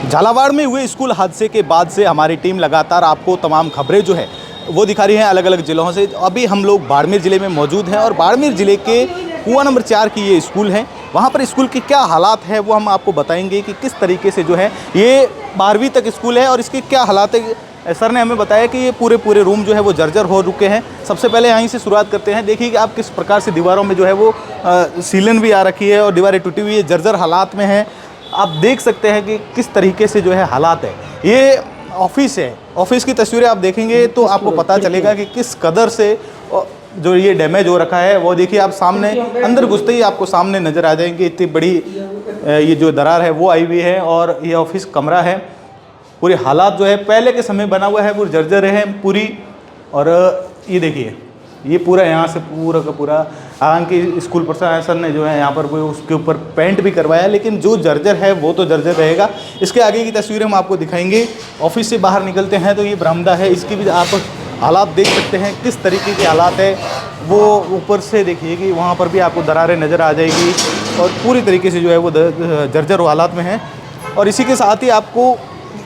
झालावाड़ में हुए स्कूल हादसे के बाद से हमारी टीम लगातार आपको तमाम खबरें जो है वो दिखा रही हैं अलग अलग ज़िलों से। अभी हम लोग बाड़मेर ज़िले में मौजूद हैं और बाड़मेर ज़िले के कुआं नंबर 4 की ये स्कूल है। वहाँ पर स्कूल की क्या हालात है वो हम आपको बताएंगे कि किस तरीके से जो है ये 12वीं तक स्कूल है और इसके क्या हालात है। सर ने हमें बताया कि ये पूरे रूम जो है वो जर्जर हो रुके हैं। सबसे पहले यहीं से शुरुआत करते हैं। देखिए कि आप किस प्रकार से दीवारों में जो है वो सीलन भी आ रखी है और दीवारें टूटी हुई है, जर्जर हालात में है। आप देख सकते हैं कि किस तरीके से जो है हालात है। ये ऑफिस है, ऑफिस की तस्वीरें आप देखेंगे तो आपको पता चलेगा कि किस कदर से जो ये डैमेज हो रखा है। वो देखिए आप सामने अंदर घुसते ही आपको सामने नज़र आ जाएंगे इतनी बड़ी ये जो दरार है वो आई हुई है और ये ऑफिस कमरा है। पूरे हालात जो है पहले के समय बना हुआ है वो जर्जर है पूरी। और ये देखिए ये पूरा यहाँ से पूरा का पूरा, हालांकि स्कूल प्रशासन ने जो है यहाँ पर वो उसके ऊपर पेंट भी करवाया, लेकिन जो जर्जर है वो तो जर्जर रहेगा। इसके आगे की तस्वीरें हम आपको दिखाएंगे। ऑफिस से बाहर निकलते हैं तो ये बरामदा है, इसकी भी आप हालात देख सकते हैं किस तरीके के हालात है। वो ऊपर से देखिए कि वहाँ पर भी आपको दरारें नज़र आ जाएगी और पूरी तरीके से जो है वो जर्जर हालात में है। और इसी के साथ ही आपको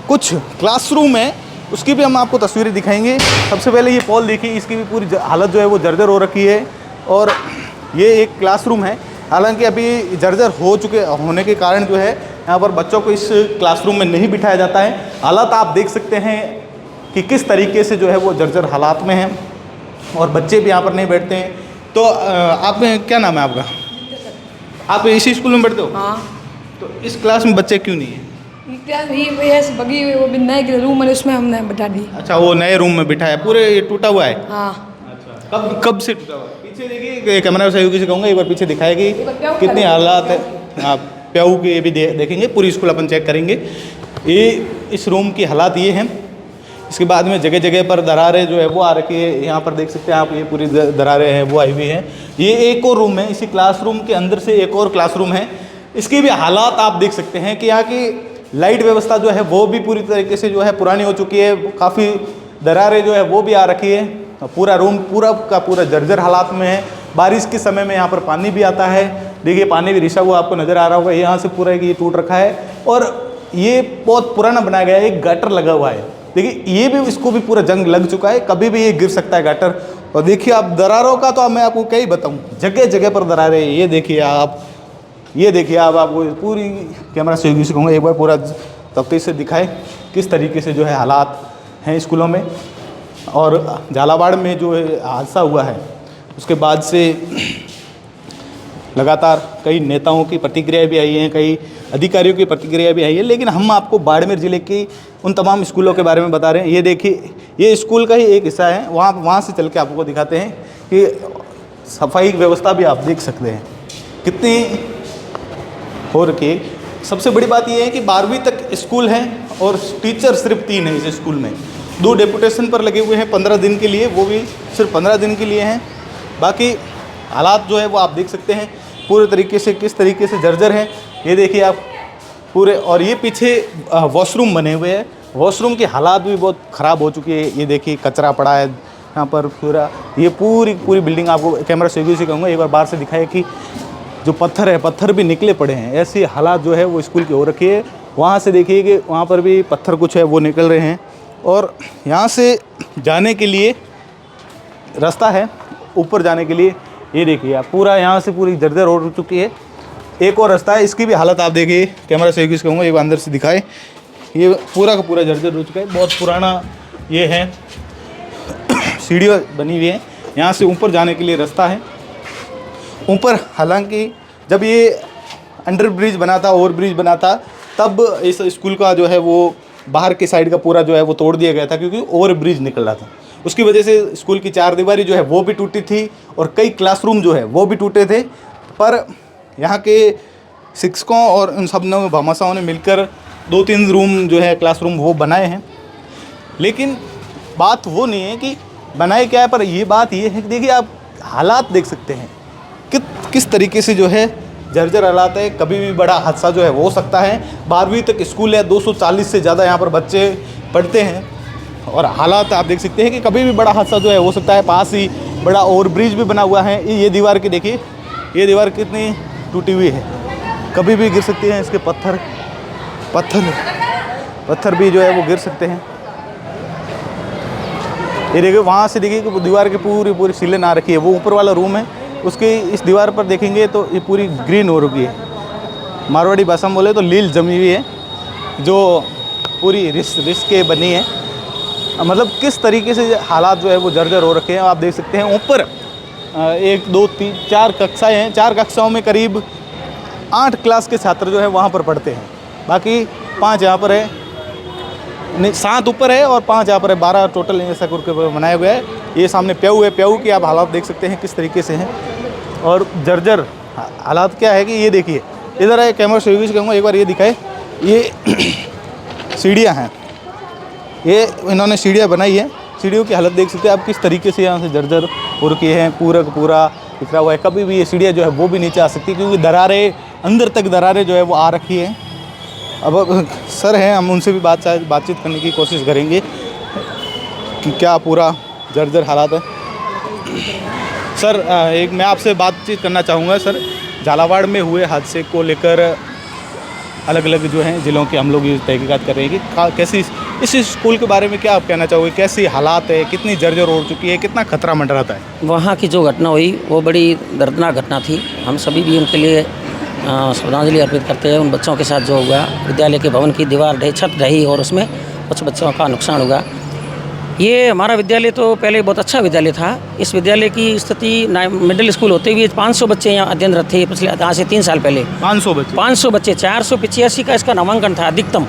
कुछ क्लासरूम है उसकी भी हम आपको तस्वीरें दिखाएंगे। सबसे पहले ये पॉल देखिए, इसकी भी पूरी हालत जो है वो जर्जर हो रखी है। और ये एक क्लासरूम है, हालांकि अभी जर्जर होने के कारण जो है यहाँ पर बच्चों को इस क्लासरूम में नहीं बिठाया जाता है। हालात आप देख सकते हैं कि किस तरीके से जो है वो जर्जर हालात में हैं और बच्चे भी यहाँ पर नहीं बैठते हैं। तो आप क्या नाम है आपका? आप इसी स्कूल में पढ़ते हो? हाँ। तो इस क्लास में बच्चे क्यों नहीं हैं? बगी वो नए रूम है उसमें हमने बैठा दी। अच्छा, वो नए रूम में बिठाया, पूरे ये टूटा हुआ है? हाँ। अच्छा, कब से टूटा हुआ है? पीछे देखिए, कैमरा सहयोगी से कहूँगा एक बार पीछे दिखाएगी कितने हालात है। आप प्याऊ के ये भी देखेंगे, पूरी स्कूल अपन चेक करेंगे। ये इस रूम की हालात ये हैं। इसके बाद में जगह जगह पर दरारें जो है वो आ रखी है, यहाँ पर देख सकते हैं आप, ये पूरी दरारें हैं वो आई हुई हैं। ये एक और रूम है, इसी क्लासरूम के अंदर से एक और क्लासरूम है। इसके भी हालात आप देख सकते हैं कि यहाँ की लाइट व्यवस्था जो है वो भी पूरी तरीके से जो है पुरानी हो चुकी है। काफ़ी दरारें जो है वो भी आ रखी है। पूरा रूम पूरा का पूरा जर्जर हालात में है। बारिश के समय में यहाँ पर पानी भी आता है। देखिए पानी भी रिसा हुआ आपको नज़र आ रहा होगा। यहाँ से पूरा ये टूट रखा है और ये बहुत पुराना बनाया गया है। एक गटर लगा हुआ है, देखिए ये भी, इसको भी पूरा जंग लग चुका है, कभी भी ये गिर सकता है गटर। और देखिए आप दरारों का तो मैं आपको क्या ही बताऊँ, जगह जगह पर दरारें। ये देखिए आप, ये देखिए आप, आपको पूरी कैमरा सहयोगी से कहूँगा एक बार पूरा तफ्तीश से दिखाए किस तरीके से जो है हालात हैं स्कूलों में। और झालावाड़ में जो हादसा हुआ है उसके बाद से लगातार कई नेताओं की प्रतिक्रिया भी आई हैं, कई अधिकारियों की प्रतिक्रिया भी आई है, लेकिन हम आपको बाड़मेर ज़िले की उन तमाम स्कूलों के बारे में बता रहे हैं। ये देखिए ये स्कूल का ही एक हिस्सा है, वहाँ से चल के आपको दिखाते हैं कि सफाई व्यवस्था भी आप देख सकते हैं कितनी हो रखी है। सबसे बड़ी बात यह है कि 12वीं तक स्कूल है और टीचर सिर्फ 3 हैं इस स्कूल में। 2 डेपुटेशन पर लगे हुए हैं 15 दिन के लिए, वो भी सिर्फ 15 दिन के लिए हैं। बाकी हालात जो है वो आप देख सकते हैं पूरे तरीके से किस तरीके से जर्जर हैं। ये देखिए आप पूरे, और ये पीछे वॉशरूम बने हुए हैं, वॉशरूम की हालात भी बहुत ख़राब हो चुकी है। ये देखिए कचरा पड़ा है यहाँ पर पूरा। ये पूरी बिल्डिंग आपको कैमरा सहयोगी से कहूँगा एक बार बाहर से दिखाए कि जो पत्थर है, पत्थर भी निकले पड़े हैं। ऐसी हालात जो है वो स्कूल की हो रखी है। वहाँ से देखिए कि वहाँ पर भी पत्थर कुछ है वो निकल रहे हैं। और यहाँ से जाने के लिए रास्ता है ऊपर जाने के लिए, ये देखिए आप पूरा यहाँ से पूरी जर्जर हो चुकी है। एक और रास्ता है, इसकी भी हालत आप देखिए, कैमरा सहयोगी से कहूँगा एक बार अंदर से दिखाए। ये पूरा का पूरा जर्जर हो चुका है, बहुत पुराना ये है। सीढ़ियाँ बनी हुई है, यहाँ से ऊपर जाने के लिए रास्ता है ऊपर। हालांकि जब ये अंडर ब्रिज बना था, ओवर ब्रिज बना था, तब इस स्कूल का जो है वो बाहर की साइड का पूरा जो है वो तोड़ दिया गया था, क्योंकि ओवर ब्रिज निकल रहा था। उसकी वजह से स्कूल की 4 दीवारी जो है वो भी टूटी थी और कई क्लासरूम जो है वो भी टूटे थे। पर यहाँ के शिक्षकों और उन सब ने भामाशाहों ने मिलकर 2-3 रूम जो है क्लासरूम वो बनाए हैं। लेकिन बात वो नहीं है कि बनाए क्या है, पर ये बात ये है कि देखिए आप हालात देख सकते हैं किस तरीके से जो है जर्जर हालात है। कभी भी बड़ा हादसा जो है वो हो सकता है। 12वीं तक स्कूल है, 240 से ज़्यादा यहाँ पर बच्चे पढ़ते हैं और हालात आप देख सकते हैं कि कभी भी बड़ा हादसा जो है हो सकता है। पास ही बड़ा ओवर ब्रिज भी बना हुआ है। ये दीवार की देखिए, ये दीवार कितनी टूटी हुई है, कभी भी गिर सकती है। इसके पत्थर पत्थर भी जो है वो गिर सकते हैं। ये देखिए वहाँ से देखिए कि दीवार की पूरी सीलन आ रखी है। वो ऊपर वाला रूम है, उसकी इस दीवार पर देखेंगे तो ये पूरी ग्रीन हो रखी है। मारवाड़ी भाषा में बोले तो लील जमी हुई है, जो पूरी रिस के बनी है। मतलब किस तरीके से हालात जो है वो जर्जर हो रखे हैं आप देख सकते हैं। ऊपर 1 2 3 4 कक्षाएँ हैं। 4 कक्षाओं में करीब 8 क्लास के छात्र जो है वहाँ पर पढ़ते हैं। बाकी 5 यहाँ पर है, नहीं 7 ऊपर है और 5 यहाँ पर है, 12 टोटल ऐसा करके बनाया गया है। ये सामने प्याऊ है, प्याऊ की आप हालात देख सकते हैं किस तरीके से हैं। और जर्जर हालात क्या है कि ये देखिए, इधर है कैमरा से कहूँगा एक बार ये दिखाए। ये सीढ़ियाँ हैं, ये इन्होंने सीढ़ियाँ बनाई है। सीढ़ियों की हालत देख सकते हैं आप किस तरीके से यहाँ से जर्जर हो रखी है, पूरा का पूरा बिखरा हुआ है। कभी भी ये सीढ़ियाँ जो है वो भी नीचे आ सकती है, क्योंकि दरारें अंदर तक दरारें जो है वो आ रखी है। अब सर हैं, हम उनसे भी बातचीत करने की कोशिश करेंगे कि क्या पूरा जर्जर हालात है। सर एक मैं आपसे बातचीत करना चाहूँगा। सर, झालावाड़ में हुए हादसे को लेकर अलग अलग जो हैं ज़िलों के हम लोग ये तहकीकात कर रहे हैं कि कैसी इस स्कूल के बारे में क्या आप कहना चाहोगे, कैसी हालात है, कितनी जर्जर हो चुकी है, कितना खतरा मंडराता है? वहाँ की जो घटना हुई वो बड़ी दर्दनाक घटना थी। हम सभी भी उनके लिए श्रद्धांजलि अर्पित करते हैं। उन बच्चों के साथ जो हुआ, विद्यालय के भवन की दीवार ढही, छत ढही और उसमें कुछ बच्चों का नुकसान हुआ। ये हमारा विद्यालय तो पहले बहुत अच्छा विद्यालय था। इस विद्यालय की स्थिति मिडिल स्कूल होते हुए 500 बच्चे यहाँ अध्ययनरत थे पिछले आज से 3 साल पहले। 500 बच्चे 485 का इसका नामांकन था अधिकतम।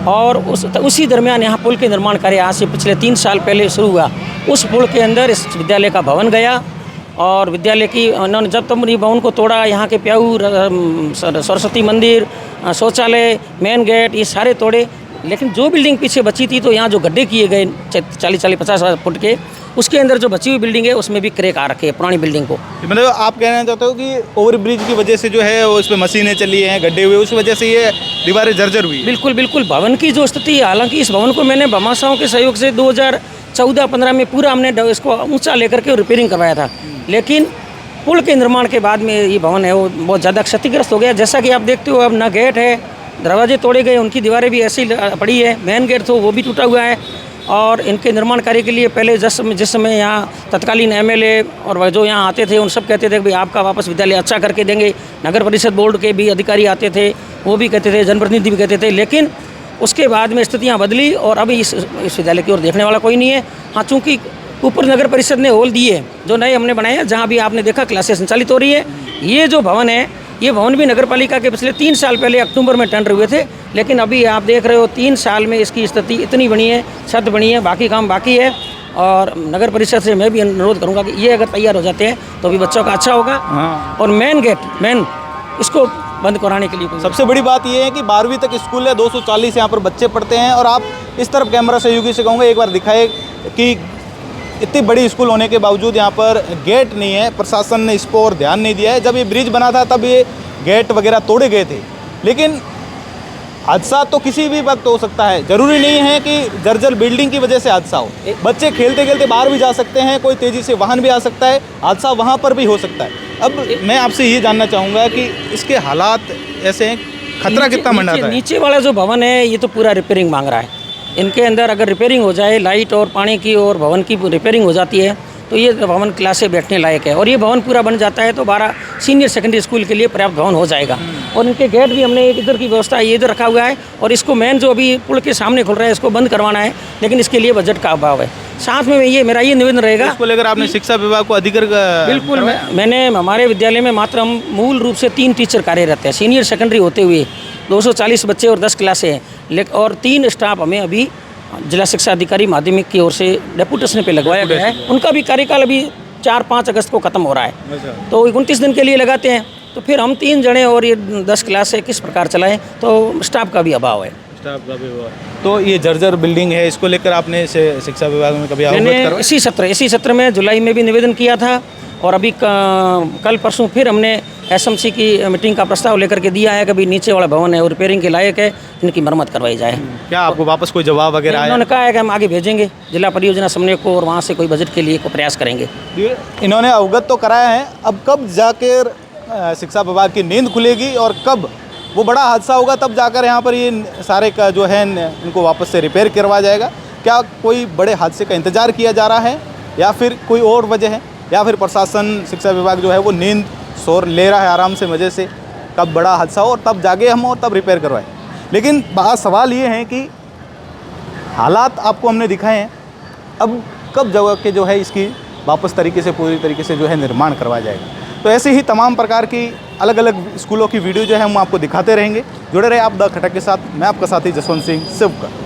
और उसी दरमियान यहाँ पुल के निर्माण कार्य आज से पिछले 3 साल पहले शुरू हुआ। उस पुल के अंदर इस विद्यालय का भवन गया और विद्यालय की उन्होंने जब तक भवन को तोड़ा, यहाँ के प्याऊ, सरस्वती मंदिर, शौचालय, मेन गेट, ये सारे तोड़े। लेकिन जो बिल्डिंग पीछे बची थी तो यहाँ जो गड्ढे किए गए 40-50 फुट के, उसके अंदर जो बची हुई बिल्डिंग है उसमें भी क्रैक आ रखे हैं पुरानी बिल्डिंग को। मतलब आप कहना चाहते हो कि ओवरब्रिज की वजह से जो है वो इसमें मशीनें चली हैं, गड्ढे हुए, उस वजह से ये दीवारें जर्जर हुई? बिल्कुल बिल्कुल। भवन की जो स्थिति, हालांकि इस भवन को मैंने भामाशाहों के सहयोग से 2014-15 में पूरा हमने इसको ऊँचा लेकर के रिपेयरिंग करवाया था। लेकिन पुल के निर्माण के बाद में ये भवन है वो बहुत ज़्यादा क्षतिग्रस्त हो गया। जैसा कि आप देखते हो, अब ना गेट है, दरवाजे तोड़े गए, उनकी दीवारें भी ऐसी पड़ी है, मेन गेट तो वो भी टूटा हुआ है। और इनके निर्माण कार्य के लिए पहले जिस समय यहाँ तत्कालीन एमएलए और जो यहाँ आते थे उन सब कहते थे कि भाई आपका वापस विद्यालय अच्छा करके देंगे। नगर परिषद बोर्ड के भी अधिकारी आते थे, वो भी कहते थे, जनप्रतिनिधि भी कहते थे। लेकिन उसके बाद में स्थितियाँ बदली और अभी इस विद्यालय की ओर देखने वाला कोई नहीं है। हाँ, चूँकि ऊपर नगर परिषद ने हॉल दिए जो नए हमने बनाए हैं, जहाँ भी आपने देखा क्लासेस संचालित हो रही है। ये जो भवन है, ये भवन भी नगर पालिका के पिछले 3 साल पहले अक्टूबर में टेंडर हुए थे। लेकिन अभी आप देख रहे हो 3 साल में इसकी स्थिति इतनी बनी है, छत बनी है, बाकी काम बाकी है। और नगर परिषद से मैं भी अनुरोध करूंगा कि ये अगर तैयार हो जाते हैं तो भी बच्चों का अच्छा होगा। और मेन गेट इसको बंद कराने के लिए सबसे बड़ी बात ये है कि 12वीं तक स्कूल है, 240 यहाँ पर बच्चे पढ़ते हैं। और आप इस तरफ कैमरा सहयोगी से कहूँगा एक बार दिखाए कि इतनी बड़ी स्कूल होने के बावजूद यहाँ पर गेट नहीं है। प्रशासन ने इस पर और ध्यान नहीं दिया है। जब ये ब्रिज बना था तब ये गेट वगैरह तोड़े गए थे। लेकिन हादसा तो किसी भी वक्त हो सकता है, ज़रूरी नहीं है कि जर्जर बिल्डिंग की वजह से हादसा हो। बच्चे खेलते खेलते बाहर भी जा सकते हैं, कोई तेज़ी से वाहन भी आ सकता है, हादसा वहाँ पर भी हो सकता है। अब मैं आपसे ये जानना चाहूँगा कि इसके हालात ऐसे हैं, खतरा कितना मंडराता है? नीचे वाला जो भवन है ये तो पूरा रिपेयरिंग मांग रहा है। इनके अंदर अगर रिपेयरिंग हो जाए, लाइट और पानी की और भवन की रिपेयरिंग हो जाती है तो ये भवन क्लास से बैठने लायक है। और ये भवन पूरा बन जाता है तो 12 सीनियर सेकेंडरी स्कूल के लिए पर्याप्त भवन हो जाएगा। और इनके गेट भी हमने इधर की व्यवस्था ये इधर रखा हुआ है। और इसको मेन जो अभी पुल के सामने खुल रहा है इसको बंद करवाना है, लेकिन इसके लिए बजट का अभाव है। साथ में मेरा ये निवेदन रहेगा, इसको लेकर आपने शिक्षा विभाग को अधिकृत? बिल्कुल, मैंने हमारे विद्यालय में मात्र हम मूल रूप से 3 टीचर कार्यरत हैं। सीनियर सेकेंडरी होते हुए 240 बच्चे और 10 क्लासें हैं। और 3 स्टाफ हमें अभी जिला शिक्षा अधिकारी माध्यमिक की ओर से डेपुटेशन पे लगवाया गया है। उनका भी कार्यकाल अभी 4-5 अगस्त को ख़त्म हो रहा है। तो 29 दिन के लिए लगाते हैं। तो फिर हम 3 जने और ये 10 क्लास है, किस प्रकार चलाएं? तो स्टाफ का भी अभाव है। तो ये जर्जर बिल्डिंग है, इसको लेकर आपने शिक्षा विभाग में कभी मैंने इसी सत्र में जुलाई में भी निवेदन किया था। और अभी कल परसों फिर हमने एसएमसी की मीटिंग का प्रस्ताव लेकर के दिया है कि भाई नीचे वाला भवन है और रिपेयरिंग के लायक है, इनकी मरम्मत करवाई जाए। क्या आपको वापस कोई जवाब वगैरह आया? उन्होंने कहा है कि हम आगे भेजेंगे जिला परियोजना समन्वय को और वहाँ से कोई बजट के लिए को प्रयास करेंगे। इन्होंने अवगत तो कराया है, अब कब जाकर शिक्षा विभाग की नींद खुलेगी और कब वो बड़ा हादसा होगा तब जाकर यहाँ पर ये सारे का जो है इनको वापस से रिपेयर करवाया जाएगा। क्या कोई बड़े हादसे का इंतज़ार किया जा रहा है या फिर कोई और वजह है, या फिर प्रशासन शिक्षा विभाग जो है वो नींद शोर ले रहा है आराम से मज़े से, कब बड़ा हादसा हो और तब जागे हम और तब रिपेयर करवाएं। लेकिन बात सवाल ये है कि हालात आपको हमने दिखाए हैं, अब कब जगह के जो है इसकी वापस तरीके से पूरी तरीके से जो है निर्माण करवाया जाएगा। तो ऐसे ही तमाम प्रकार की अलग अलग स्कूलों की वीडियो जो है हम आपको दिखाते रहेंगे। जुड़े रहे आप द खटक के साथ। मैं आपका साथी जसवंत सिंह शिवकर।